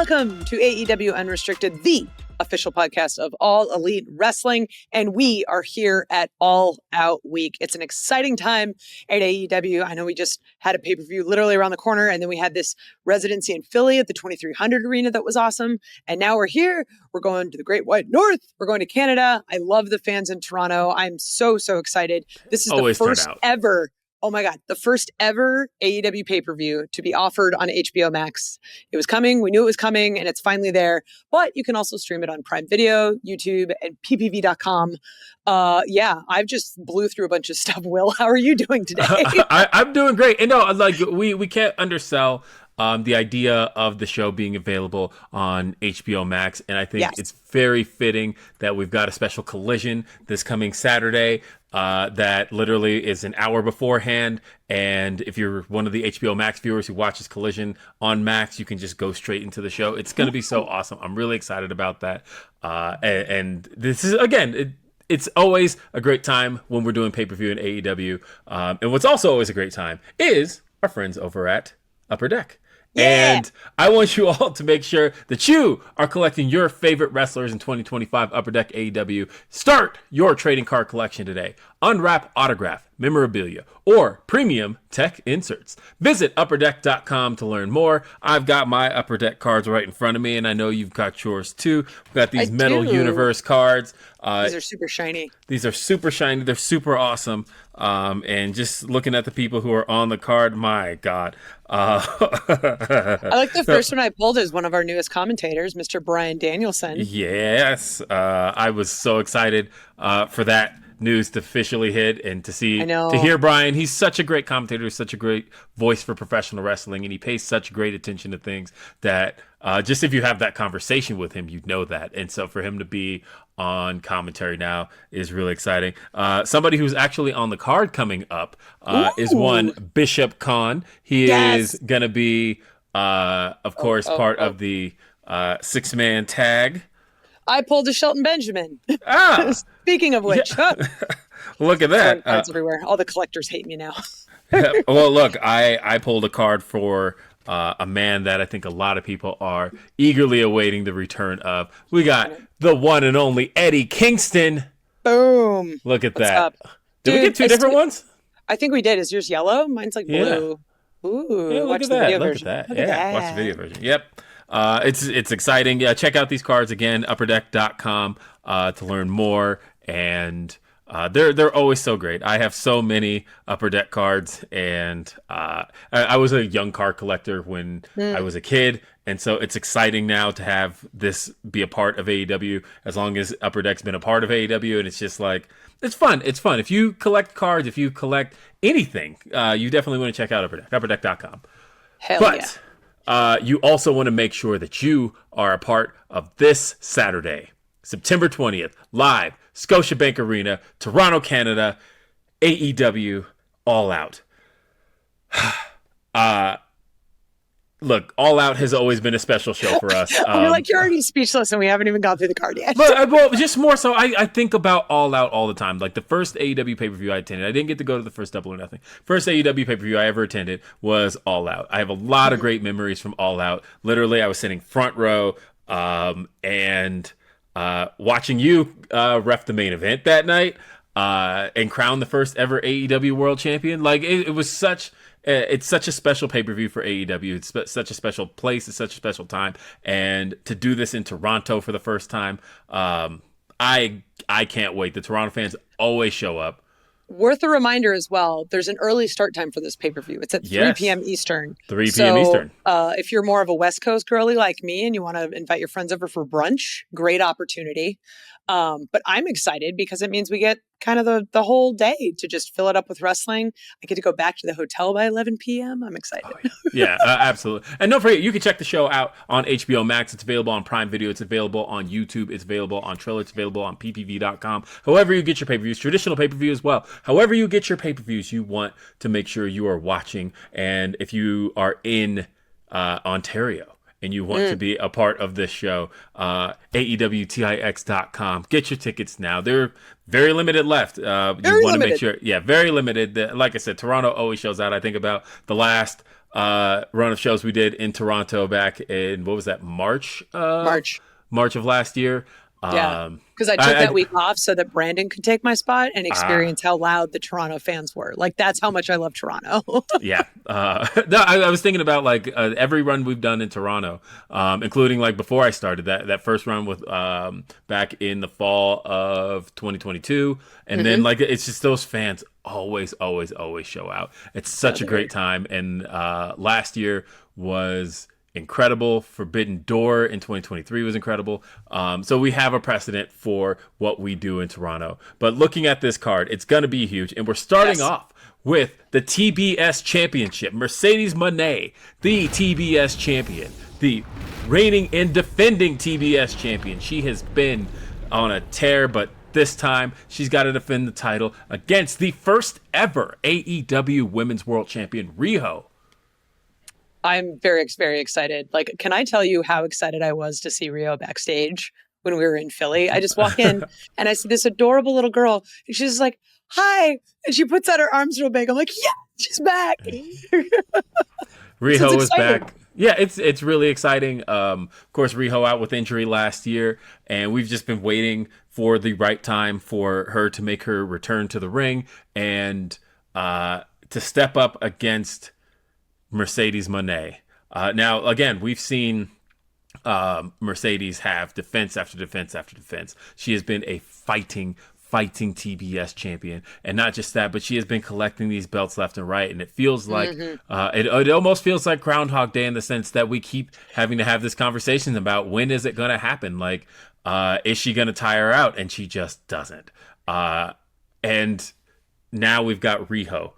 Welcome to AEW Unrestricted, the official podcast of All Elite Wrestling, and we are here at All Out Week. It's an exciting time at AEW. I know we just had a pay-per-view literally around the corner, and then we had this residency in Philly at the 2300 Arena that was awesome, and now we're here. We're going to the Great White North. We're going to Canada. I love the fans in Toronto. I'm so excited. This is the first ever the first ever AEW pay-per-view to be offered on HBO Max. It was coming. We knew it was coming, and it's finally there. But you can also stream it on Prime Video, YouTube, and ppv.com. I've just blew through a bunch of stuff. Will, how are you doing today? I'm doing great. And no, like we can't undersell the idea of the show being available on HBO Max. And I think it's very fitting that we've got a special Collision this coming Saturday that literally is an hour beforehand. And if you're one of the HBO Max viewers who watches Collision on Max, you can just go straight into the show. It's going to be so awesome. I'm really excited about that. And this is, again, it's always a great time when we're doing pay-per-view in AEW. And what's also always a great time is our friends over at Upper Deck. Yeah. And I want you all to make sure that you are collecting your favorite wrestlers in 2025 Upper Deck AEW. Start your trading card collection today. Unwrap autograph, memorabilia, or premium tech inserts. Visit upperdeck.com to learn more. I've got my Upper Deck cards right in front of me, and I know you've got yours too. We've got these Metal Universe cards. These are super shiny. They're super awesome. And just looking at the people who are on the card, my God. I like the first one I pulled is one of our newest commentators, Mr. Bryan Danielson. Yes. I was so excited for that news to officially hit and to hear Bryan. He's such a great commentator, such a great voice for professional wrestling, and he pays such great attention to things that just if you have that conversation with him, you know that. And so for him to be on commentary now is really exciting. Somebody who's actually on the card coming up is one Bishop Khan. He is going to be, of course, part of the six-man tag. I pulled a Shelton Benjamin. Speaking of which. Look at that. Cards everywhere. All the collectors hate me now. Well, look, I pulled a card for a man that I think a lot of people are eagerly awaiting the return of. We got the one and only Eddie Kingston. Boom. Look at What's that. Up? Did we get two different ones? I think we did. Is yours yellow? Mine's like blue. Ooh, yeah, watch the video version. Look at that. Watch the video version. Yep. It's exciting. Yeah, check out these cards again, upperdeck.com to learn more. And they're always so great. I have so many Upper Deck cards, and I was a young card collector when I was a kid, and so it's exciting now to have this be a part of AEW as long as Upper Deck's been a part of AEW, and it's just like, it's fun. It's fun. If you collect cards, if you collect anything, you definitely want to check out Upper Deck, upperdeck.com. You also want to make sure that you are a part of this Saturday, September 20th, live, Scotiabank Arena, Toronto, Canada, AEW All Out. Look, All Out has always been a special show for us. You're you're already speechless and we haven't even gone through the card yet. Well, just more so, I think about All Out all the time. Like the first AEW pay-per-view I attended, I didn't get to go to the first Double or Nothing. First AEW pay-per-view I ever attended was All Out. I have a lot of great memories from All Out. Literally, I was sitting front row and watching you ref the main event that night and crown the first ever AEW World Champion. Like it was such. It's such a special pay-per-view for AEW. It's such a special place. It's such a special time. And to do this in Toronto for the first time, I can't wait. The Toronto fans always show up. Worth a reminder as well, there's an early start time for this pay-per-view. It's at 3 p.m. Eastern. 3 p.m. Eastern. If you're more of a West Coast girly like me and you want to invite your friends over for brunch, great opportunity. But I'm excited because it means we get kind of the whole day to just fill it up with wrestling. I get to go back to the hotel by 11 p.m. I'm excited. Yeah, absolutely. And don't forget, you can check the show out on HBO Max. It's available on Prime Video. It's available on YouTube. It's available on Triller. It's available on ppv.com. However you get your pay-per-views, traditional pay-per-view as well. However you get your pay-per-views, you want to make sure you are watching. And if you are in Ontario, and you want to be a part of this show, AEWTIX.com. Get your tickets now. They're very limited left. You want to make sure, very limited. Like I said, Toronto always shows out. I think about the last run of shows we did in Toronto back in, what was that, March? March. March of last year. Yeah, because I took that week off so that Brandon could take my spot and experience how loud the Toronto fans were. Like, that's how much I love Toronto. Yeah. No, I was thinking about like every run we've done in Toronto, including like before I started that first run with back in the fall of 2022. And then like it's just those fans always show out. It's such a great time. And last year was incredible. Forbidden Door in 2023 was incredible. So we have a precedent for what we do in Toronto. But looking at this card, it's going to be huge. And we're starting off with the TBS Championship. Mercedes Mone, the TBS champion, the reigning and defending TBS champion. She has been on a tear, but this time she's got to defend the title against the first ever AEW Women's World Champion, Riho. I'm very, very excited. Like, can I tell you how excited I was to see Riho backstage when we were in Philly? I just walk in and I see this adorable little girl and she's just like, hi. And she puts out her arms real big. I'm like, yeah, she's back. Riho is back. Yeah, it's really exciting. Of course, Riho out with injury last year, and we've just been waiting for the right time for her to make her return to the ring and to step up against Mercedes Mone. Now, again, we've seen Mercedes have defense after defense after defense. She has been a fighting TBS champion, and not just that, but she has been collecting these belts left and right, and it feels like it almost feels like Groundhog Day in the sense that we keep having to have this conversation about when is it going to happen? Like, is she going to tire out? And she just doesn't. And now we've got Riho,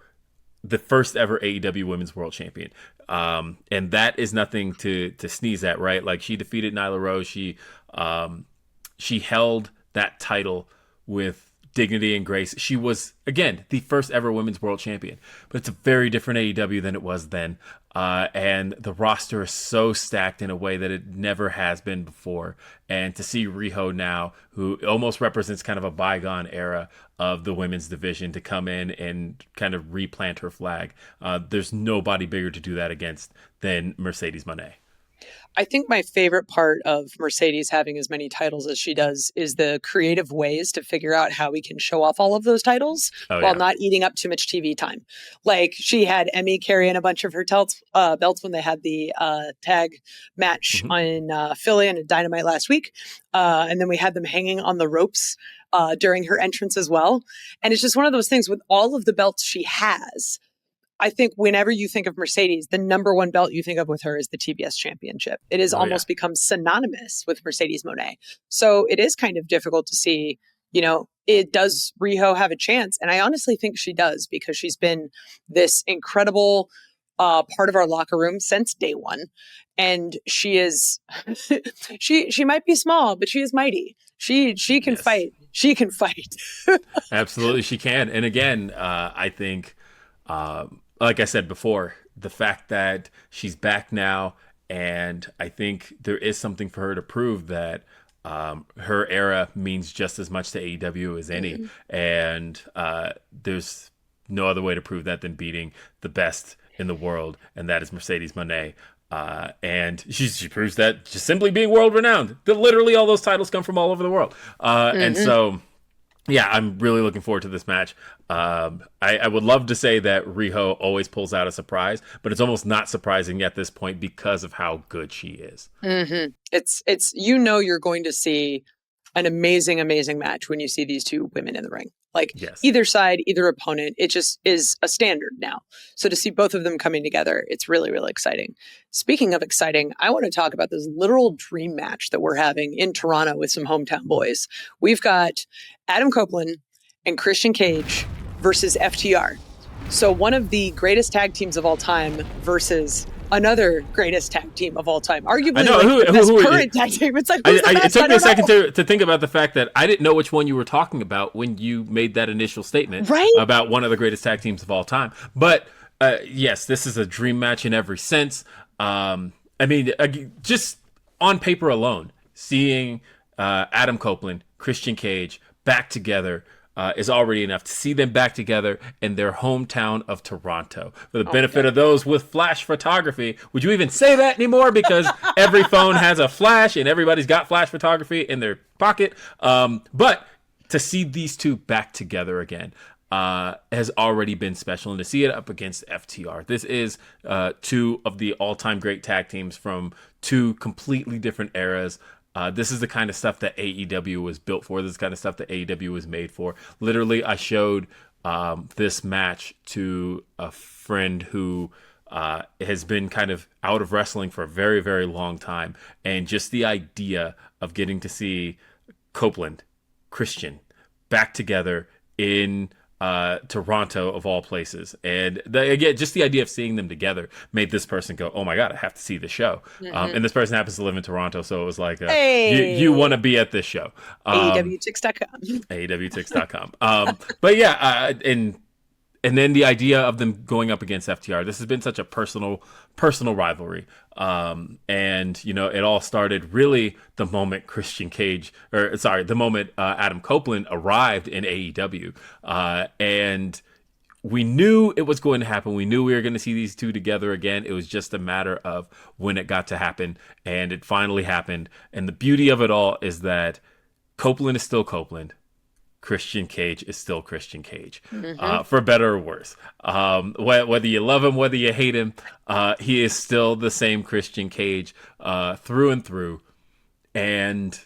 the first ever AEW Women's World Champion. And that is nothing to sneeze at, right? Like, she defeated Nyla Rose. She held that title with dignity and grace. She was, again, the first ever Women's World Champion. But it's a very different AEW than it was then. And the roster is so stacked in a way that it never has been before. And to see Riho now, who almost represents kind of a bygone era of the women's division, to come in and kind of replant her flag, there's nobody bigger to do that against than Mercedes Mone. I think my favorite part of Mercedes having as many titles as she does is the creative ways to figure out how we can show off all of those titles while not eating up too much TV time. Like, she had Emmy carrying a bunch of her belts when they had the tag match in Philly and Dynamite last week. And then we had them hanging on the ropes during her entrance as well. And it's just one of those things with all of the belts she has. I think whenever you think of Mercedes, the number one belt you think of with her is the TBS Championship. It has almost become synonymous with Mercedes Mone. So it is kind of difficult to see, does Riho have a chance? And I honestly think she does, because she's been this incredible part of our locker room since day one. And she is, she might be small, but she is mighty. She can fight. She can fight. Absolutely, she can. And again, I think, like I said before, the fact that she's back now, and I think there is something for her to prove that her era means just as much to AEW as any. And there's no other way to prove that than beating the best in the world, and that is Mercedes Mone. And she proves that just simply being world renowned. Literally all those titles come from all over the world. And so, yeah, I'm really looking forward to this match. I would love to say that Riho always pulls out a surprise, but it's almost not surprising at this point because of how good she is. It's you're going to see an amazing, amazing match when you see these two women in the ring. Like, either side, either opponent, it just is a standard now. So to see both of them coming together, it's really, really exciting. Speaking of exciting, I want to talk about this literal dream match that we're having in Toronto with some hometown boys. We've got Adam Copeland and Christian Cage versus FTR. So one of the greatest tag teams of all time versus another greatest tag team of all time. Arguably the best current tag team. It's like, it took me a second to think about the fact that I didn't know which one you were talking about when you made that initial statement about one of the greatest tag teams of all time. But yes, this is a dream match in every sense. I mean, just on paper alone, seeing Adam Copeland, Christian Cage back together, is already enough. To see them back together in their hometown of Toronto. For the benefit of those with flash photography, would you even say that anymore? Because every phone has a flash and everybody's got flash photography in their pocket. But to see these two back together again has already been special. And to see it up against FTR, this is two of the all-time great tag teams from two completely different eras. This is the kind of stuff that AEW was built for. This is the kind of stuff that AEW was made for. Literally, I showed this match to a friend who has been kind of out of wrestling for a very, very long time. And just the idea of getting to see Copeland, Christian, back together in Toronto of all places, and again, just the idea of seeing them together made this person go, "Oh my god, I have to see the show." And this person happens to live in Toronto, so it was like, "You want to be at this show?" AEWTix.com. AEWTix.com. But yeah, and then the idea of them going up against FTR. This has been such a personal rivalry. And, you know, it all started really the moment the moment Adam Copeland arrived in AEW. And we knew it was going to happen. We knew we were going to see these two together again. It was just a matter of when it got to happen. And it finally happened. And the beauty of it all is that Copeland is still Copeland. Christian Cage is still Christian Cage, for better or worse. Whether you love him, whether you hate him, he is still the same Christian Cage through and through. And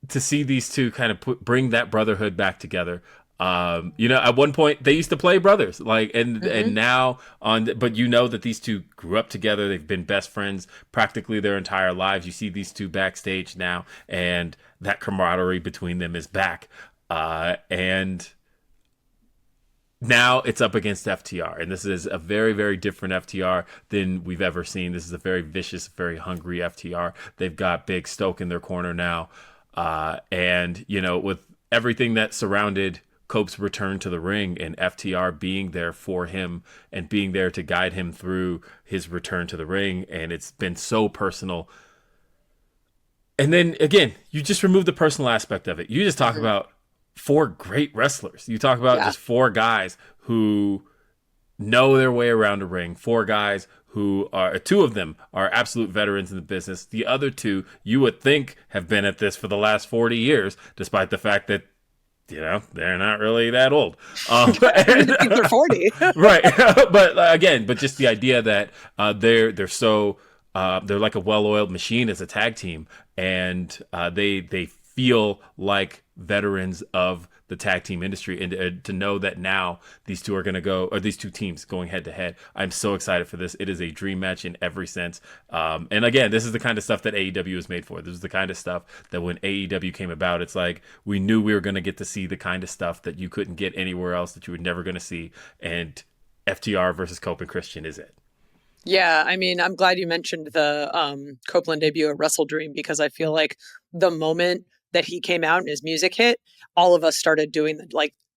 to see these two kind of bring that brotherhood back together. You know, at one point they used to play brothers, and now but you know that these two grew up together. They've been best friends practically their entire lives. You see these two backstage now, and that camaraderie between them is back. And now it's up against FTR, and this is a very, very different FTR than we've ever seen. This is a very vicious, very hungry FTR. They've got Big Stoke in their corner now, and you know, with everything that surrounded Cope's return to the ring and FTR being there for him and being there to guide him through his return to the ring, and it's been so personal. And then again, you just remove the personal aspect of it. You just talk about four great wrestlers. You talk about just four guys who know their way around a ring. Four guys who are, two of them are absolute veterans in the business. The other two, you would think, have been at this for the last 40 years, despite the fact that, you know, they're not really that old. I think they're 40. Right. but just the idea that they're so they're like a well-oiled machine as a tag team, and they feel like veterans of the tag team industry, and to know that now these two are going to go, or these two teams going head to head. I'm so excited for this. It is a dream match in every sense. And again, this is the kind of stuff that AEW is made for. This is the kind of stuff that when AEW came about, it's like we knew we were going to get to see the kind of stuff that you couldn't get anywhere else, that you were never going to see. And FTR versus Cope and Christian is it. Yeah, I mean, I'm glad you mentioned the Copeland debut at Wrestle Dream, because I feel like the moment that he came out and his music hit, all of us started doing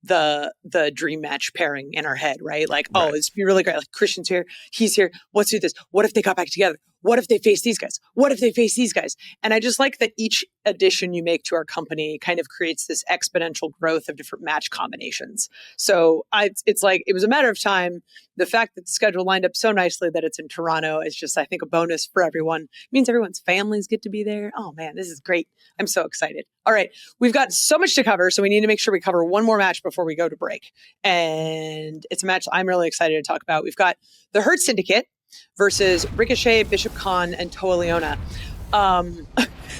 the dream match pairing in our head, right? Like, right. Oh, it's be really great. Like, Christian's here, he's here. Let's do this. What if they got back together? What if they face these guys? What if they face these guys? And I just like that each addition you make to our company kind of creates this exponential growth of different match combinations. So it's like, it was a matter of time. The fact that the schedule lined up so nicely that it's in Toronto is just, I think, a bonus for everyone. It means everyone's families get to be there. Oh man, this is great. I'm so excited. All right. We've got so much to cover, so we need to make sure we cover one more match before we go to break. And it's a match I'm really excited to talk about. We've got the Hurt Syndicate versus Ricochet, Bishop Khan, and Toa Liona.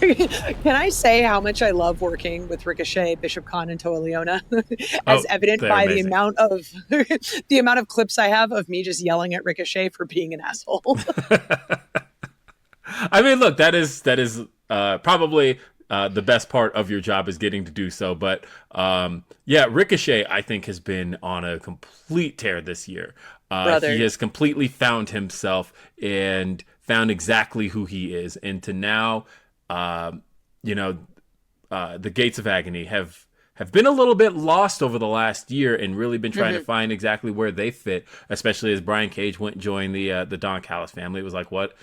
Can I say how much I love working with Ricochet, Bishop Khan, and Toa Liona? As evident by amazing. the amount of clips I have of me just yelling at Ricochet for being an asshole. I mean, look, that is probably the best part of your job, is getting to do so. But yeah, Ricochet, I think, has been on a complete tear this year. He has completely found himself and found exactly who he is. And to now, the Gates of Agony have been a little bit lost over the last year, and really been trying to find exactly where they fit, especially as Brian Cage went and joined the Don Callis family. It was like, what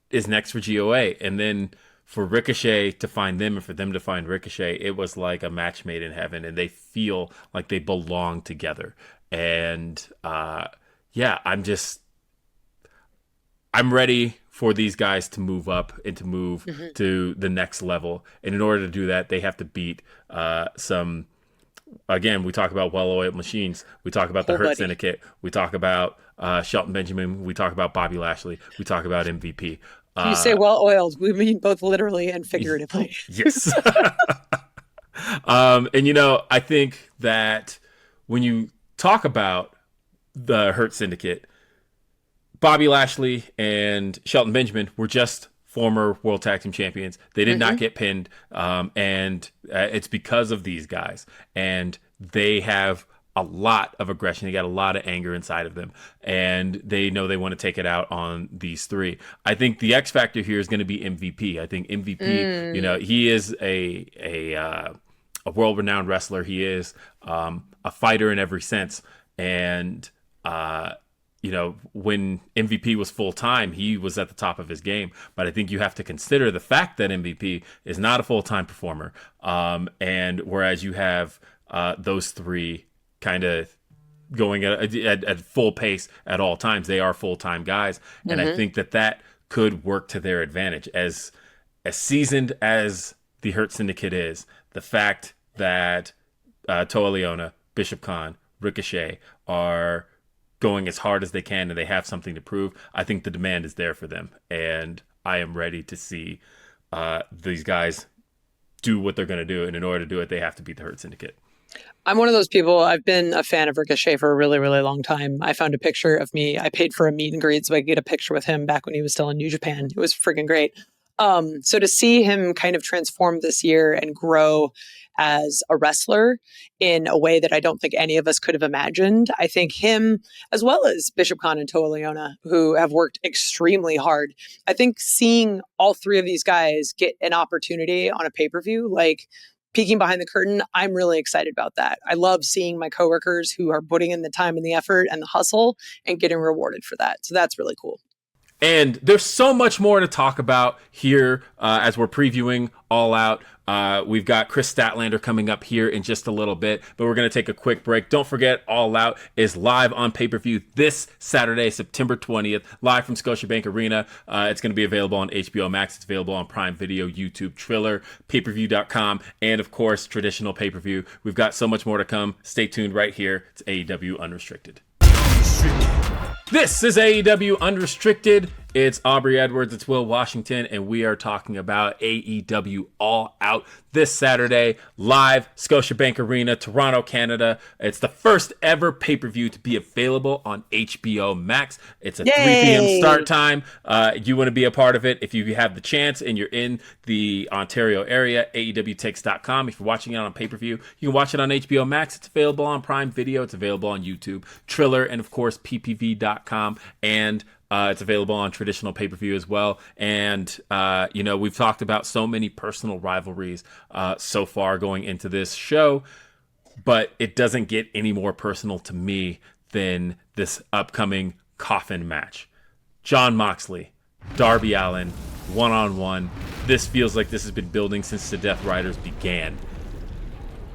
is next for GOA? And then for Ricochet to find them and for them to find Ricochet, it was like a match made in heaven, and they feel like they belong together. And yeah, I'm ready for these guys to move up and to move to the next level. And in order to do that, they have to beat some. Again, we talk about well-oiled machines. We talk about the Hurt Syndicate. We talk about Shelton Benjamin. We talk about Bobby Lashley. We talk about MVP. You say well-oiled. We mean both literally and figuratively. Yes. And, I think that when you talk about the Hurt Syndicate, Bobby Lashley and Shelton Benjamin were just former World Tag Team Champions. They did not get pinned, and it's because of these guys. And they have a lot of aggression. They got a lot of anger inside of them, and they know they want to take it out on these three. I think the X factor here is going to be MVP. I think MVP, he is a world-renowned wrestler. He is a fighter in every sense, and when MVP was full-time, he was at the top of his game. But I think you have to consider the fact that MVP is not a full-time performer. And whereas you have those three kind of going at full pace at all times, they are full-time guys. And I think that could work to their advantage. As seasoned as the Hurt Syndicate is, the fact that Toa Liona, Bishop Khan, Ricochet are going as hard as they can and they have something to prove, I think the demand is there for them. And I am ready to see these guys do what they're going to do. And in order to do it, they have to beat the Hurt Syndicate. I'm one of those people. I've been a fan of Ricochet for a really, really long time. I found a picture of me. I paid for a meet and greet so I could get a picture with him back when he was still in New Japan. It was freaking great. So to see him kind of transform this year and grow as a wrestler in a way that I don't think any of us could have imagined, I think him, as well as Bishop Khan and Toa Liona, who have worked extremely hard, I think seeing all three of these guys get an opportunity on a pay-per-view, like peeking behind the curtain, I'm really excited about that. I love seeing my coworkers who are putting in the time and the effort and the hustle and getting rewarded for that. So that's really cool. And there's so much more to talk about here as we're previewing All Out. We've got Kris Statlander coming up here in just a little bit, but we're going to take a quick break. Don't forget, All Out is live on pay-per-view this Saturday, September 20th, live from Scotiabank Arena. It's going to be available on HBO Max. It's available on Prime Video, YouTube, Triller, payperview.com, and of course, traditional pay-per-view. We've got so much more to come. Stay tuned right here. It's AEW Unrestricted. This is AEW Unrestricted. It's Aubrey Edwards, it's Will Washington, and we are talking about AEW All Out this Saturday, live, Scotiabank Arena, Toronto, Canada. It's the first ever pay-per-view to be available on HBO Max. It's a 3 p.m. start time. You want to be a part of it if you have the chance and you're in the Ontario area, AEWTix.com. If you're watching it on pay-per-view, you can watch it on HBO Max. It's available on Prime Video. It's available on YouTube, Triller, and of course, ppv.com, and it's available on traditional pay-per-view as well. And, we've talked about so many personal rivalries so far going into this show, but it doesn't get any more personal to me than this upcoming coffin match. Jon Moxley, Darby Allin, one-on-one. This feels like this has been building since the Death Riders began.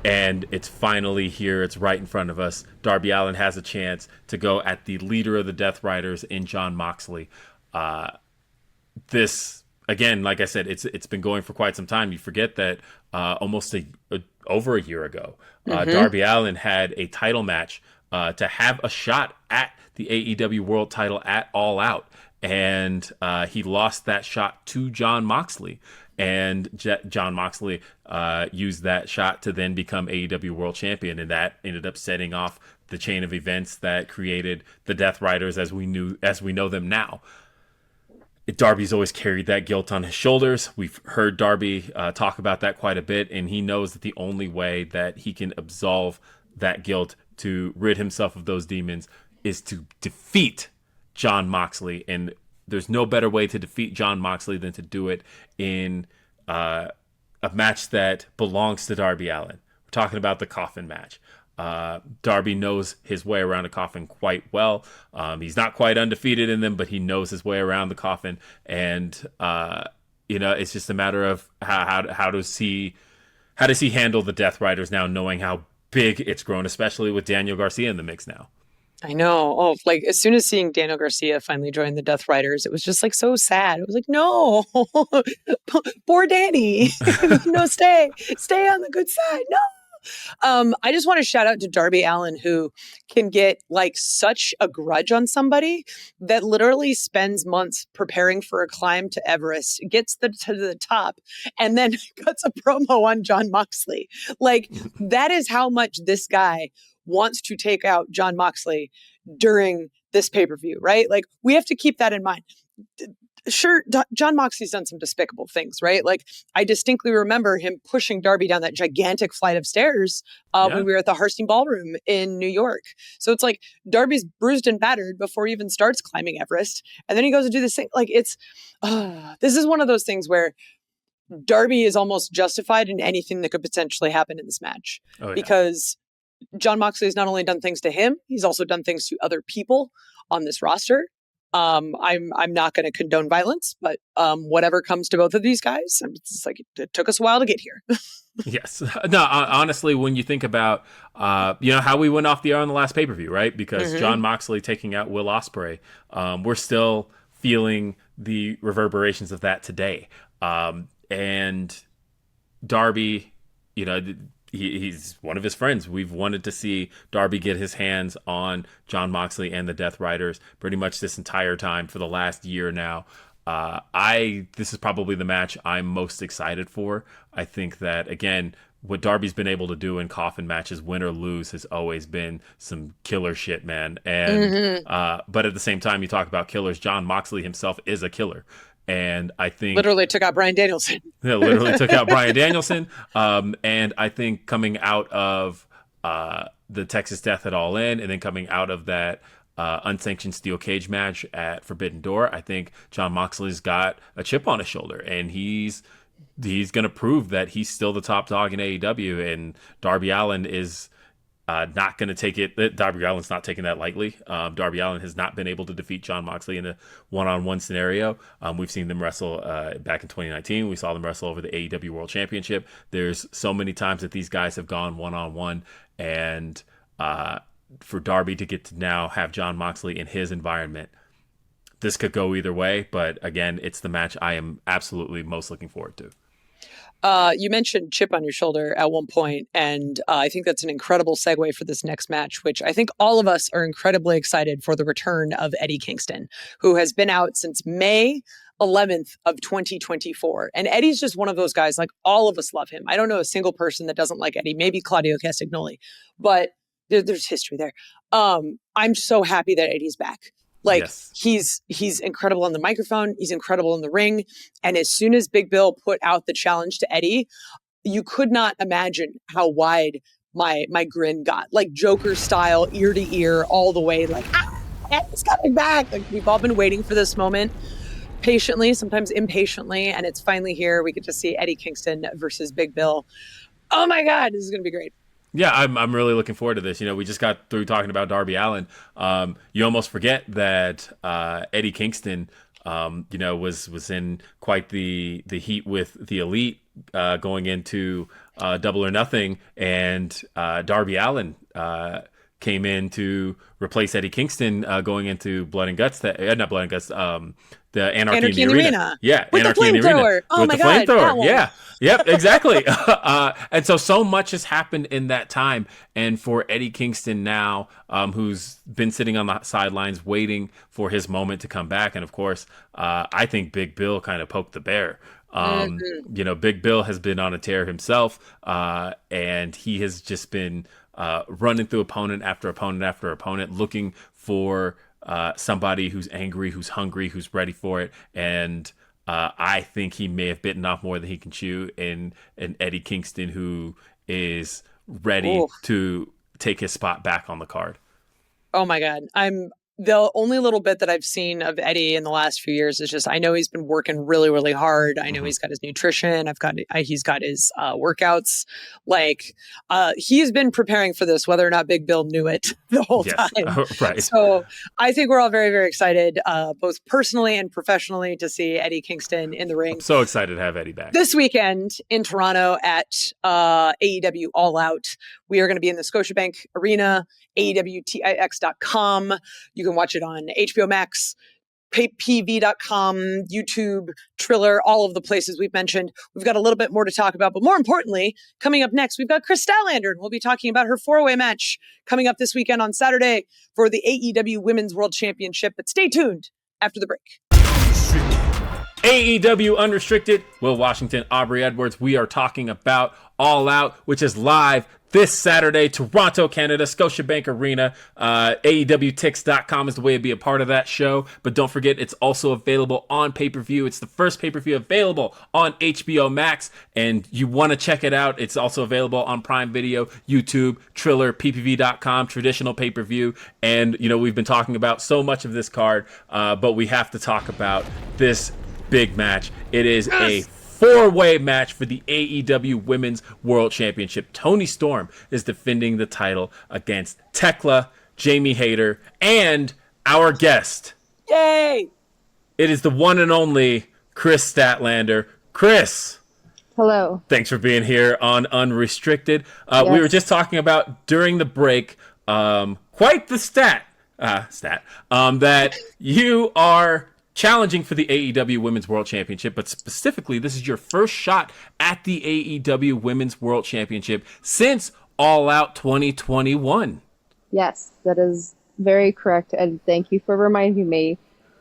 And it's finally here. It's right in front of us. Darby Allin has a chance to go at the leader of the Death Riders in Jon Moxley. This, again, like I said, it's been going for quite some time. You forget that almost over a year ago, Darby Allin had a title match to have a shot at the AEW World title at All Out. And he lost that shot to Jon Moxley. And Jon Moxley used that shot to then become AEW World Champion, and that ended up setting off the chain of events that created the Death Riders as we know them now. Darby's always carried that guilt on his shoulders. We've heard Darby talk about that quite a bit, and he knows that the only way that he can absolve that guilt to rid himself of those demons is to defeat Jon Moxley. And there's no better way to defeat Jon Moxley than to do it in a match that belongs to Darby Allin. We're talking about the coffin match. Darby knows his way around a coffin quite well. He's not quite undefeated in them, but he knows his way around the coffin. And, it's just a matter of how does he handle the Death Riders now, knowing how big it's grown, especially with Daniel Garcia in the mix now. I know. Oh, like as soon as seeing Daniel Garcia finally join the Death Riders, it was just like so sad. It was like, no, poor Danny. Stay on the good side. No. I just want to shout out to Darby Allin, who can get like such a grudge on somebody that literally spends months preparing for a climb to Everest, gets to the top, and then cuts a promo on Jon Moxley. Like that is how much this guy wants to take out Jon Moxley during this pay-per-view, right? Like we have to keep that in mind. Sure, Jon Moxley's done some despicable things, right? Like I distinctly remember him pushing Darby down that gigantic flight of stairs when we were at the Harstein Ballroom in New York. So it's like Darby's bruised and battered before he even starts climbing Everest. And then he goes to do this thing. Like this is one of those things where Darby is almost justified in anything that could potentially happen in this match. Because Jon Moxley has not only done things to him, he's also done things to other people on this roster. I'm not going to condone violence, but whatever comes to both of these guys, it's like it took us a while to get here. Yes. No, honestly, when you think about how we went off the air on the last pay-per-view, right? Because Jon Moxley taking out Will Ospreay, we're still feeling the reverberations of that today. And Darby, he's one of his friends. We've wanted to see Darby get his hands on Jon Moxley and the Death Riders pretty much this entire time for the last year now. This is probably the match I'm most excited for. I think that, again, what Darby's been able to do in coffin matches, win or lose, has always been some killer shit, man. And but at the same time, you talk about killers. Jon Moxley himself is a killer. And I think literally took out Bryan Danielson. Literally took out Bryan Danielson. And I think coming out of the Texas Death at All In, and then coming out of that unsanctioned steel cage match at Forbidden Door, I think Jon Moxley's got a chip on his shoulder, and he's going to prove that he's still the top dog in AEW. And Darby Allin is not going to take it. Darby Allin's not taking that lightly. Darby Allin has not been able to defeat Jon Moxley in a one-on-one scenario. We've seen them wrestle back in 2019. We saw them wrestle over the AEW World Championship. There's so many times that these guys have gone one-on-one, and for Darby to get to now have Jon Moxley in his environment, this could go either way. But again, it's the match I am absolutely most looking forward to. You mentioned chip on your shoulder at one point, and I think that's an incredible segue for this next match, which I think all of us are incredibly excited for the return of Eddie Kingston, who has been out since May 11th of 2024. And Eddie's just one of those guys, like all of us love him. I don't know a single person that doesn't like Eddie, maybe Claudio Castagnoli, but there's history there. I'm so happy that Eddie's back. Like he's incredible on the microphone. He's incredible in the ring. And as soon as Big Bill put out the challenge to Eddie, you could not imagine how wide my grin got, like Joker style, ear to ear, all the way. Like, Eddie's coming back. Like we've all been waiting for this moment patiently, sometimes impatiently, and it's finally here. We get to see Eddie Kingston versus Big Bill. Oh my God, this is going to be great. Yeah, I'm really looking forward to this. We just got through talking about Darby Allin. You almost forget that Eddie Kingston, was in quite the heat with the Elite going into Double or Nothing, and Darby Allin came in to replace Eddie Kingston going into Blood and Guts. Not Blood and Guts. The Anarchy in the Arena. Yeah, with Anarchy the flamethrower. Oh my God, flamethrower. Yeah. Yep, exactly. And so much has happened in that time. And for Eddie Kingston now, who's been sitting on the sidelines waiting for his moment to come back. And of course, I think Big Bill kind of poked the bear. Big Bill has been on a tear himself, and he has just been running through opponent after opponent after opponent, looking for somebody who's angry, who's hungry, who's ready for it. And I think he may have bitten off more than he can chew in an Eddie Kingston who is ready to take his spot back on the card. Oh my God. The only little bit that I've seen of Eddie in the last few years is just, I know he's been working really, really hard. I know he's got his nutrition. He's got his workouts. Like, he's been preparing for this, whether or not Big Bill knew it the whole time. Right. So I think we're all very, very excited, both personally and professionally, to see Eddie Kingston in the ring. I'm so excited to have Eddie back. This weekend in Toronto at AEW All Out. We are going to be in the Scotiabank Arena, AEWTIX.com. You can watch it on HBO Max, paypv.com, YouTube, Triller, all of the places we've mentioned. We've got a little bit more to talk about, but more importantly, coming up next, we've got Kris Statlander, and we'll be talking about her 4-way match coming up this weekend on Saturday for the AEW Women's World Championship. But stay tuned after the break. AEW Unrestricted, Will Washington, Aubrey Edwards. We are talking about All Out, which is live this Saturday, Toronto, Canada, Scotiabank Arena. AEWTix.com is the way to be a part of that show. But don't forget, it's also available on pay-per-view. It's the first pay-per-view available on HBO Max, and you want to check it out. It's also available on Prime Video, YouTube, Triller, ppv.com, traditional pay-per-view. And, you know, we've been talking about so much of this card, but we have to talk about this big match. It is a 4-way match for the AEW Women's World Championship. Toni Storm is defending the title against Tekla, Jamie Hayter, and our guest. Yay! It is the one and only Kris Statlander. Kris. Hello. Thanks for being here on Unrestricted. Yes. We were just talking about during the break, quite the stat that you are challenging for the AEW Women's World Championship, but specifically, this is your first shot at the AEW Women's World Championship since All Out 2021. Yes, that is very correct, and thank you for reminding me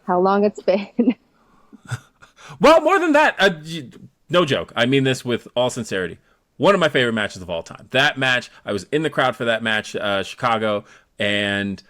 how long it's been. Well, more than that, no joke. I mean this with all sincerity. One of my favorite matches of all time. That match, I was in the crowd for that match, Chicago, and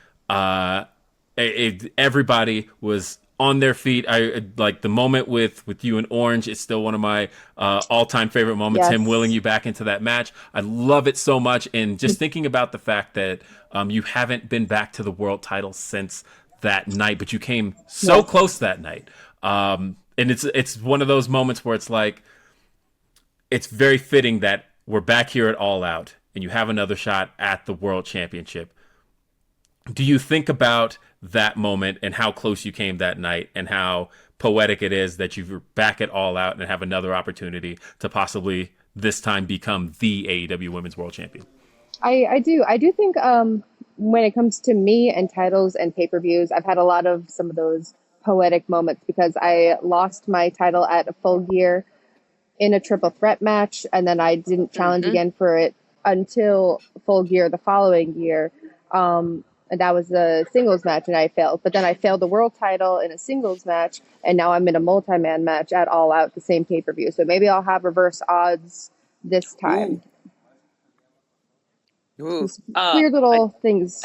everybody was on their feet. I like the moment with you and Orange. It's still one of my all-time favorite moments. Yes. Him willing you back into that match. I love it so much. And just thinking about the fact that you haven't been back to the world title since that night, but you came so close that night. And it's one of those moments where it's like, it's very fitting that we're back here at All Out and you have another shot at the World Championship. Do you think about that moment and how close you came that night and how poetic it is that you're back at All Out and have another opportunity to possibly this time become the AEW Women's World Champion? I do think when it comes to me and titles and pay-per-views, I've had a lot of some of those poetic moments because I lost my title at a Full Gear in a triple threat match, and then I didn't challenge again for it until Full Gear the following year. And that was a singles match, and I failed. But then I failed the world title in a singles match, and now I'm in a multi-man match at All Out, the same pay-per-view. So maybe I'll have reverse odds this time. Ooh. Weird little things.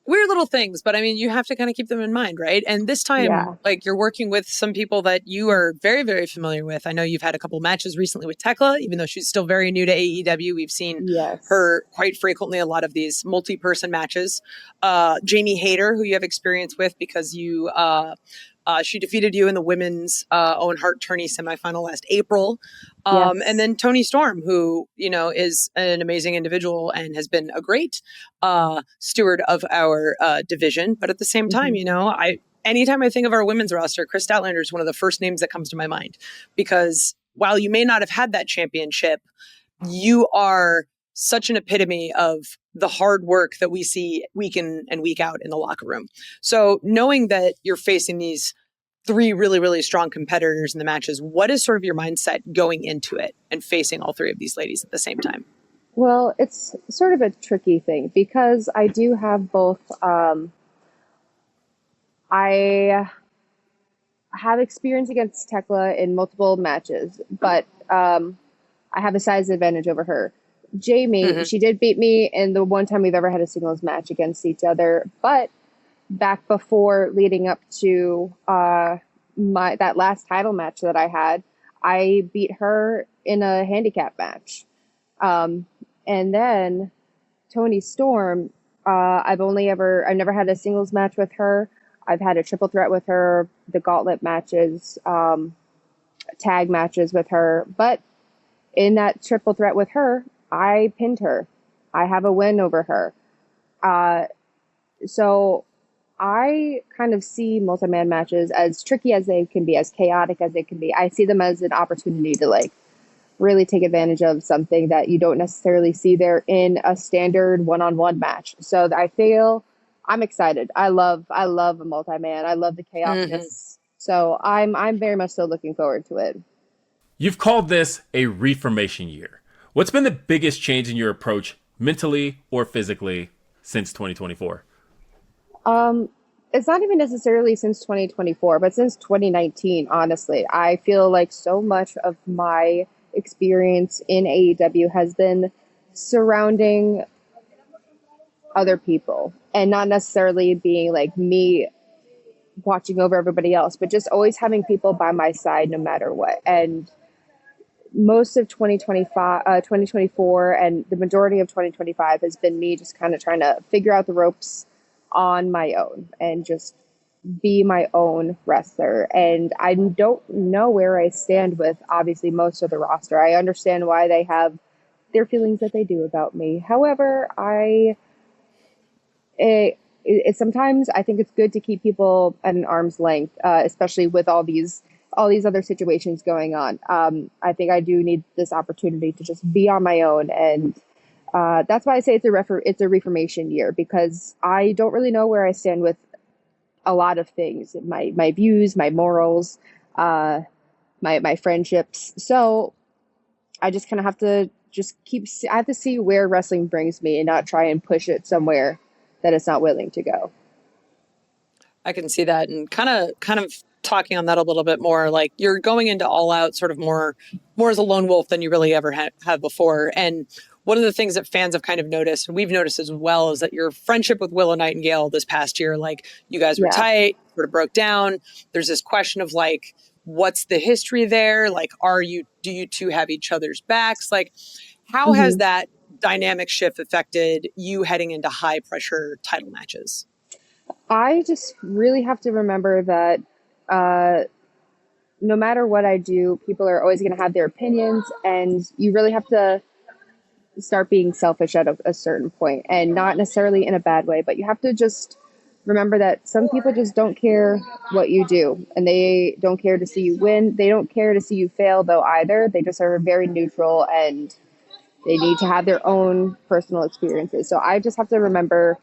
Weird little things, but I mean, you have to kind of keep them in mind, right? And this time, like, you're working with some people that you are very, very familiar with. I know you've had a couple matches recently with Tekla, even though she's still very new to AEW. We've seen her quite frequently, a lot of these multi-person matches. Jamie Hayter, who you have experience with because you she defeated you in the women's Owen Hart tourney semifinal last April. And then Toni Storm, who, you know, is an amazing individual and has been a great steward of our division. But at the same time, you know, anytime I think of our women's roster, Kris Statlander is one of the first names that comes to my mind, because while you may not have had that championship, you are such an epitome of the hard work that we see week in and week out in the locker room. So knowing that you're facing these three really, really strong competitors in the matches, what is sort of your mindset going into it and facing all three of these ladies at the same time? Well, it's sort of a tricky thing because I do have both. I have experience against Tekla in multiple matches, but I have a size advantage over her. Jamie, she did beat me in the one time we've ever had a singles match against each other, but back before leading up to that last title match that I had, I beat her in a handicap match. And then Toni Storm, I've never had a singles match with her. I've had a triple threat with her, the gauntlet matches, tag matches with her. But in that triple threat with her, I pinned her. I have a win over her. So I kind of see multi-man matches as tricky as they can be, as chaotic as they can be. I see them as an opportunity to like really take advantage of something that you don't necessarily see there in a standard one-on-one match. So I feel I'm excited. I love a multi-man. I love the chaosness. Mm-hmm. So I'm very much so looking forward to it. You've called this a reformation year. What's been the biggest change in your approach mentally or physically since 2024? It's not even necessarily since 2024, but since 2019, honestly. I feel like so much of my experience in AEW has been surrounding other people and not necessarily being like me watching over everybody else, but just always having people by my side no matter what. And most of 2024 and the majority of 2025 has been me just kind of trying to figure out the ropes on my own and just be my own wrestler. And I don't know where I stand with obviously most of the roster. I understand why they have their feelings that they do about me. However, sometimes I think it's good to keep people at an arm's length, especially with all these other situations going on. I think I do need this opportunity to just be on my own, and that's why I say it's a reformation year, because I don't really know where I stand with a lot of things, my views, my morals, my friendships. So I just kind of have to I have to see where wrestling brings me and not try and push it somewhere that it's not willing to go. I can see that, and kind of talking on that a little bit more, like you're going into All Out sort of more as a lone wolf than you really ever have before. And one of the things that fans have kind of noticed, and we've noticed as well, is that your friendship with Willow Nightingale this past year, like you guys were tight, sort of broke down. There's this question of like, what's the history there? Like, do you two have each other's backs? Like, how has that dynamic shift affected you heading into high pressure title matches? I just really have to remember that no matter what I do, people are always going to have their opinions, and you really have to start being selfish at a certain point, and not necessarily in a bad way, but you have to just remember that some people just don't care what you do, and they don't care to see you win. They don't care to see you fail though either. They just are very neutral, and they need to have their own personal experiences. So I just have to remember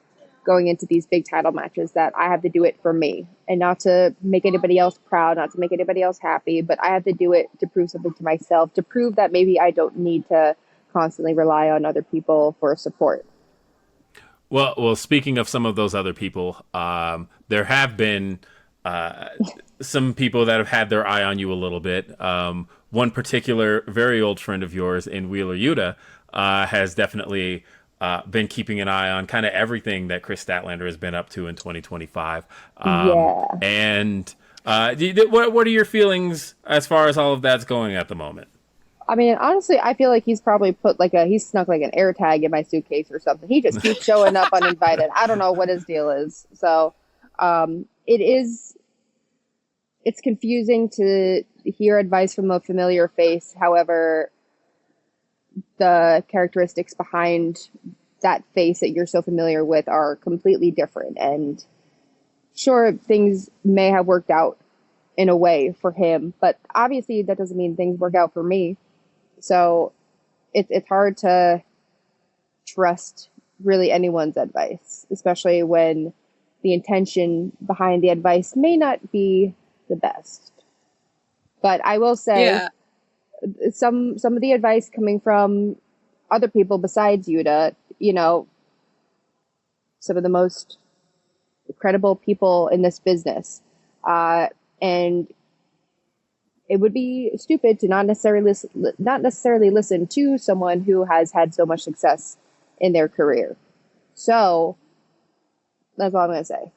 going into these big title matches that I have to do it for me, and not to make anybody else proud, not to make anybody else happy, but I have to do it to prove something to myself, to prove that maybe I don't need to constantly rely on other people for support. Well, speaking of some of those other people, there have been some people that have had their eye on you a little bit. One particular very old friend of yours in Wheeler Yuta has definitely been keeping an eye on kind of everything that Kris Statlander has been up to in 2025. And what are your feelings as far as all of that's going at the moment? I mean, honestly, I feel like he's probably he's snuck like an air tag in my suitcase or something. He just keeps showing up uninvited. I don't know what his deal is. So it's confusing to hear advice from a familiar face. However, the characteristics behind that face that you're so familiar with are completely different. And sure, things may have worked out in a way for him, but obviously that doesn't mean things work out for me. So it's hard to trust really anyone's advice, especially when the intention behind the advice may not be the best. But I will say some of the advice coming from other people besides Yuta, some of the most credible people in this business, and it would be stupid to not necessarily listen to someone who has had so much success in their career. So that's all I'm going to say.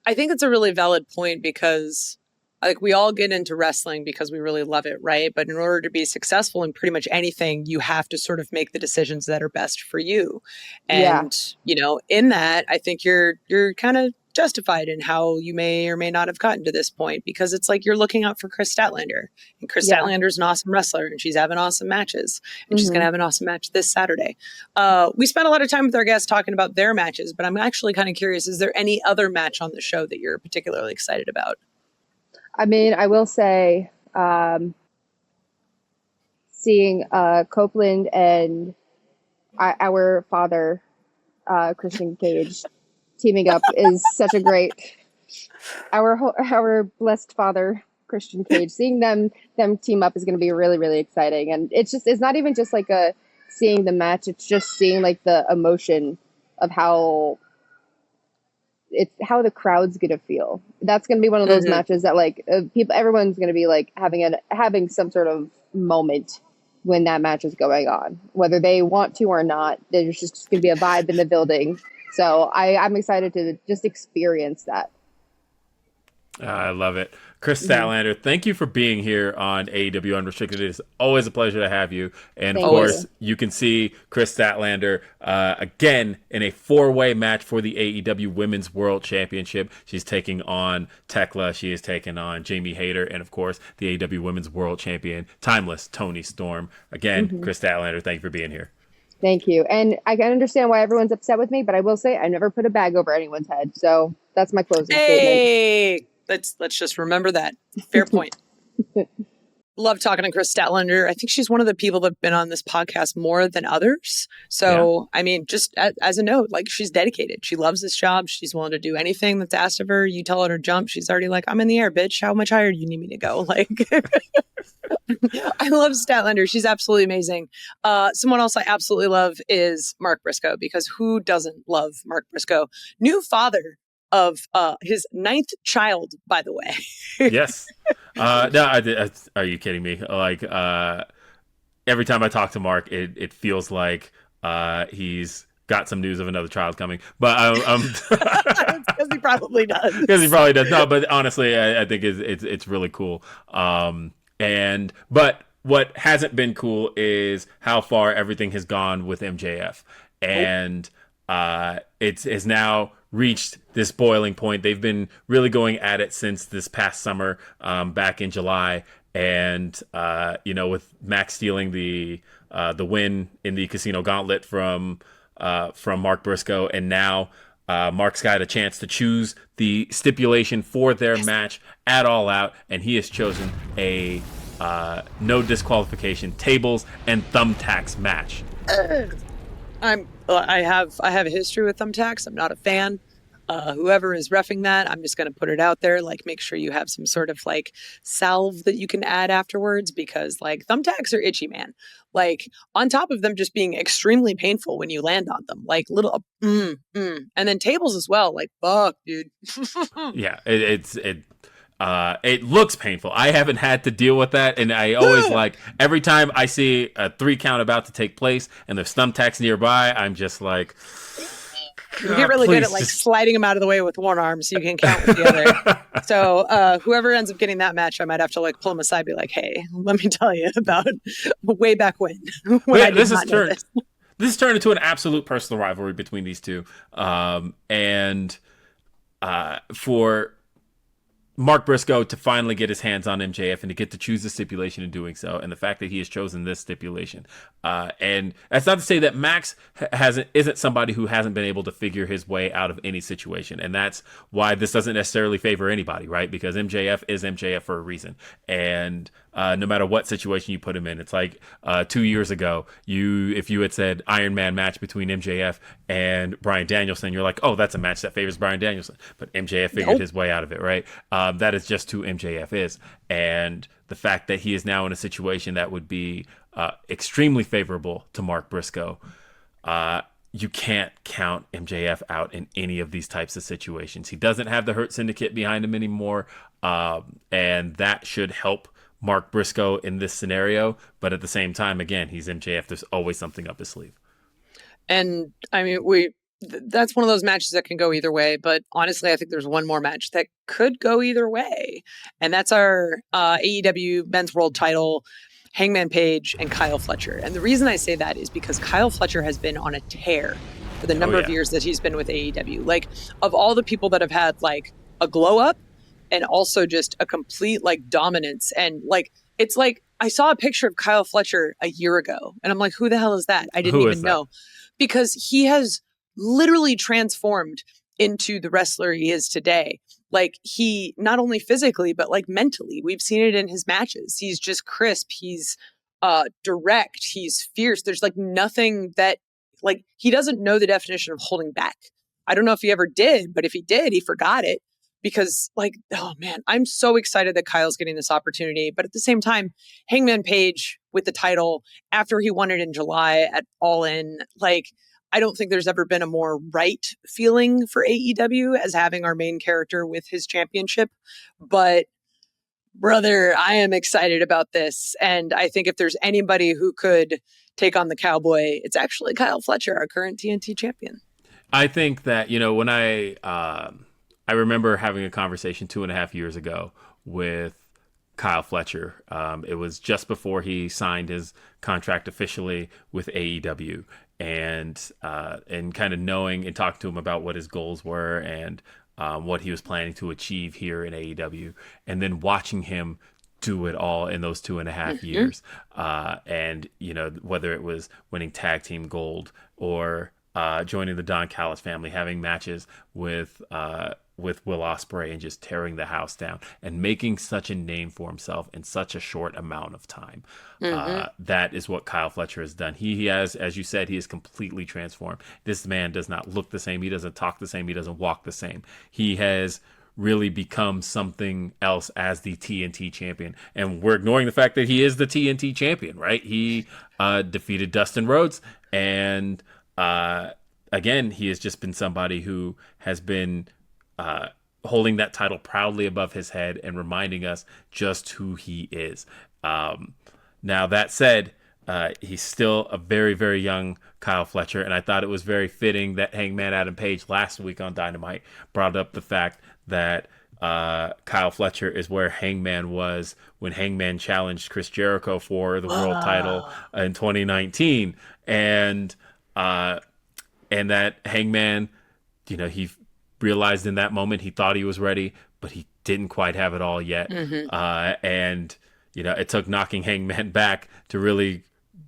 I think it's a really valid point, because like we all get into wrestling because we really love it, right? But in order to be successful in pretty much anything, you have to sort of make the decisions that are best for you. And, in that, I think you're kind of justified in how you may or may not have gotten to this point, because it's like you're looking out for Kris Statlander, and Kris Statlander is an awesome wrestler, and she's having awesome matches, and she's going to have an awesome match this Saturday. We spent a lot of time with our guests talking about their matches, but I'm actually kind of curious, is there any other match on the show that you're particularly excited about? I mean, I will say, seeing Copeland and our father, Christian Cage, teaming up is such a great. Our blessed father, Christian Cage, seeing them team up is going to be really, really exciting. And it's not even just like seeing the match; it's just seeing like the emotion of how the crowd's going to feel. That's going to be one of those matches that like everyone's going to be like having some sort of moment when that match is going on, whether they want to or not. There's just going to be a vibe in the building. So I'm excited to just experience that. I love it. Kris Statlander, thank you for being here on AEW Unrestricted. It is always a pleasure to have you. And, of course, you can see Kris Statlander again in a 4-way match for the AEW Women's World Championship. She's taking on Tekla. She is taking on Jamie Hayter. And, of course, the AEW Women's World Champion, timeless Toni Storm. Again, Kris Statlander, thank you for being here. Thank you. And I can understand why everyone's upset with me, but I will say I never put a bag over anyone's head. So that's my closing statement. Let's just remember that. Fair point. Love talking to Kris Statlander. I think she's one of the people that have been on this podcast more than others. So, I mean, just as a note, like, she's dedicated. She loves this job. She's willing to do anything that's asked of her. You tell her to jump, she's already like, I'm in the air, bitch. How much higher do you need me to go? Like, I love Statlander. She's absolutely amazing. Someone else I absolutely love is Mark Briscoe, because who doesn't love Mark Briscoe? New father of his 9th child, by the way. Yes. No, are you kidding me? Like, every time I talk to Mark, it feels like he's got some news of another child coming. But because he probably does. Because he probably does. No, but honestly, I think it's really cool. But what hasn't been cool is how far everything has gone with MJF, and it's now reached this boiling point. They've been really going at it since this past summer, back in July, and with Max stealing the win in the Casino Gauntlet from Mark Briscoe, and now Mark's got a chance to choose the stipulation for their match at All Out, and he has chosen a no disqualification tables and thumbtacks match. I have a history with thumbtacks. I'm not a fan. Whoever is reffing that, I'm just going to put it out there. Like, make sure you have some sort of like salve that you can add afterwards, because like thumbtacks are itchy, man. Like, on top of them just being extremely painful when you land on them, like little and then tables as well. Like, fuck, dude. Yeah, it looks painful. I haven't had to deal with that, and I always like, every time I see a 3 count about to take place and there's thumbtacks nearby, I'm just like, you get really good at like sliding them out of the way with one arm so you can count with the other. So whoever ends up getting that match, I might have to like pull them aside, be like, hey, let me tell you about way back when. This has turned into an absolute personal rivalry between these two, and for Mark Briscoe to finally get his hands on MJF and to get to choose the stipulation in doing so, and the fact that he has chosen this stipulation. And that's not to say that Max isn't somebody who hasn't been able to figure his way out of any situation, and that's why this doesn't necessarily favor anybody, right? Because MJF is MJF for a reason, and no matter what situation you put him in, it's like 2 years ago, if you had said Iron Man match between MJF and Bryan Danielson, you're like, oh, that's a match that favors Bryan Danielson, but MJF figured his way out of it, right? That is just who MJF is, and the fact that he is now in a situation that would be extremely favorable to Mark Briscoe, you can't count MJF out in any of these types of situations. He doesn't have the Hurt Syndicate behind him anymore, and that should help Mark Briscoe in this scenario. But at the same time, again, he's MJF. There's always something up his sleeve. And I mean, that's one of those matches that can go either way. But honestly, I think there's one more match that could go either way. And that's our AEW Men's World Title, Hangman Page and Kyle Fletcher. And the reason I say that is because Kyle Fletcher has been on a tear for the number of years that he's been with AEW. Like, of all the people that have had like a glow up and also just a complete like dominance, and like, it's like, I saw a picture of Kyle Fletcher a year ago and I'm like, who the hell is that? I didn't even know, because he has literally transformed into the wrestler he is today. Like, he, not only physically, but like mentally, we've seen it in his matches. He's just crisp. He's direct. He's fierce. There's like nothing that, like, he doesn't know the definition of holding back. I don't know if he ever did, but if he did, he forgot it, because like, oh man, I'm so excited that Kyle's getting this opportunity. But at the same time, Hangman Page with the title after he won it in July at All In, like, I don't think there's ever been a more right feeling for AEW as having our main character with his championship. But brother, I am excited about this. And I think if there's anybody who could take on the Cowboy, it's actually Kyle Fletcher, our current TNT champion. I think that, you know, when I remember having a conversation 2.5 years ago with Kyle Fletcher. It was just before he signed his contract officially with AEW. And kind of knowing and talking to him about what his goals were and what he was planning to achieve here in AEW, and then watching him do it all in those 2.5 years. And, you know, whether it was winning tag team gold or joining the Don Callis family, having matches with Will Ospreay and just tearing the house down and making such a name for himself in such a short amount of time. That is what Kyle Fletcher has done. He has, as you said, he is completely transformed. This man does not look the same. He doesn't talk the same. He doesn't walk the same. He has really become something else as the TNT champion. And we're ignoring the fact that he is the TNT champion, right? He defeated Dustin Rhodes. And again, he has just been somebody who has been holding that title proudly above his head and reminding us just who he is. Now, that said, he's still a very, very young Kyle Fletcher, and I thought it was very fitting that Hangman Adam Page last week on Dynamite brought up the fact that Kyle Fletcher is where Hangman was when Hangman challenged Chris Jericho for the world title in 2019, and that Hangman, you know, he realized in that moment he thought he was ready, but he didn't quite have it all yet. And, you know, it took knocking Hangman back to really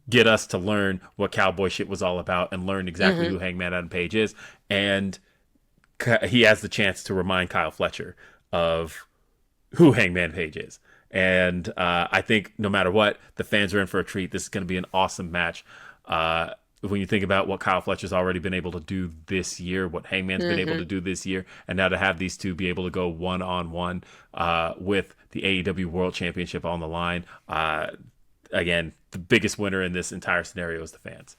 get us to learn what cowboy shit was all about and learn exactly who Hangman Adam Page is. And he has the chance to remind Kyle Fletcher of who Hangman Page is. And I think no matter what, the fans are in for a treat. This is going to be an awesome match. When you think about what Kyle Fletcher's already been able to do this year, what Hangman's been able to do this year, and now to have these two be able to go one-on-one with the AEW World Championship on the line, again, the biggest winner in this entire scenario is the fans.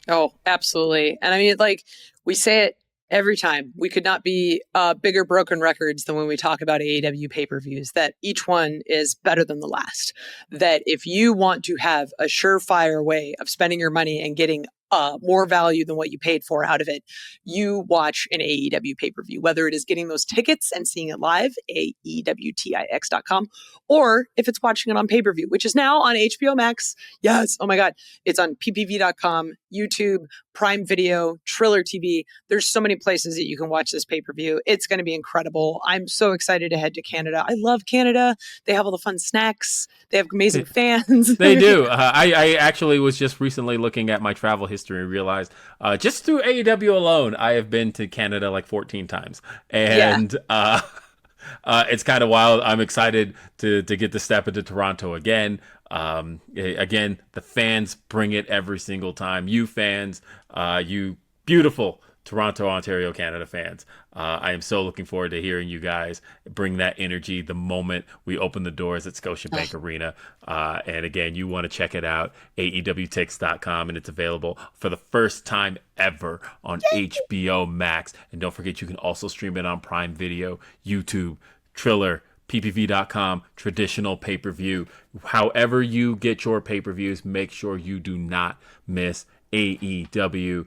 Oh, absolutely. And I mean, like, we say it every time. We could not be bigger broken records than when we talk about AEW pay-per-views, that each one is better than the last. That if you want to have a surefire way of spending your money and getting more value than what you paid for out of it, you watch an AEW pay-per-view, whether it is getting those tickets and seeing it live, AEWTIX.com, or if it's watching it on pay-per-view, which is now on HBO Max. Yes. Oh my God. It's on PPV.com, YouTube, Prime Video, Triller TV. There's so many places that you can watch this pay-per-view. It's going to be incredible. I'm so excited to head to Canada. I love Canada. They have all the fun snacks. They have amazing fans. They do. I actually was just recently looking at my travel history and realized just through AEW alone, I have been to Canada like 14 times. And it's kind of wild. I'm excited to get to step into Toronto again. Again, the fans bring it every single time. You fans, you beautiful Toronto, Ontario, Canada fans. I am so looking forward to hearing you guys bring that energy the moment we open the doors at Scotiabank Arena. And again, you want to check it out, AEWTix.com, and it's available for the first time ever on HBO Max. And don't forget, you can also stream it on Prime Video, YouTube, Triller, PPV.com, traditional pay-per-view. However you get your pay-per-views, make sure you do not miss AEW.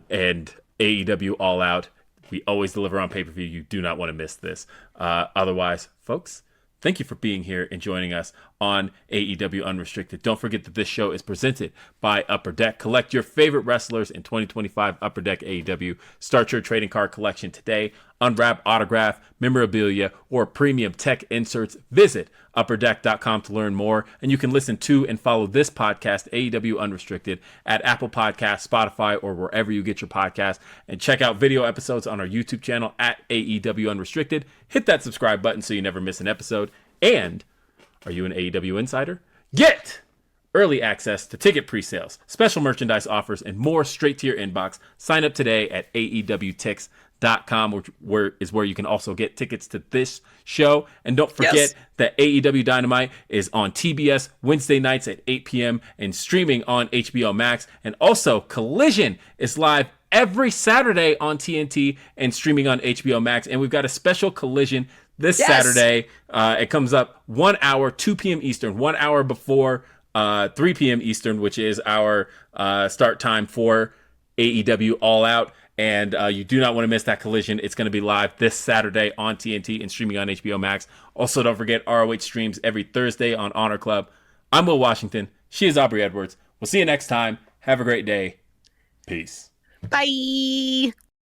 And AEW All Out. We always deliver on pay-per-view. You do not want to miss this. Otherwise, folks, thank you for being here and joining us on AEW Unrestricted. Don't forget that this show is presented by Upper Deck. Collect your favorite wrestlers in 2025 Upper Deck AEW. Start your trading card collection today. Unwrap, autograph, memorabilia, or premium tech inserts. Visit upperdeck.com to learn more. And you can listen to and follow this podcast, AEW Unrestricted, at Apple Podcasts, Spotify, or wherever you get your podcasts. And check out video episodes on our YouTube channel at AEW Unrestricted. Hit that subscribe button so you never miss an episode. And are you an AEW insider? Get early access to ticket pre-sales, special merchandise offers, and more straight to your inbox. Sign up today at AEWTix.com, where you can also get tickets to this show. And don't forget that AEW Dynamite is on TBS Wednesday nights at 8 p.m. and streaming on HBO Max. And also, Collision is live every Saturday on TNT and streaming on HBO Max. And we've got a special Collision this Saturday. It comes up 1 hour, 2 p.m. Eastern, 1 hour before 3 p.m. Eastern, which is our start time for AEW All Out. And you do not want to miss that Collision. It's going to be live this Saturday on TNT and streaming on HBO Max. Also, don't forget ROH streams every Thursday on Honor Club. I'm Will Washington. She is Aubrey Edwards. We'll see you next time. Have a great day. Peace. Bye.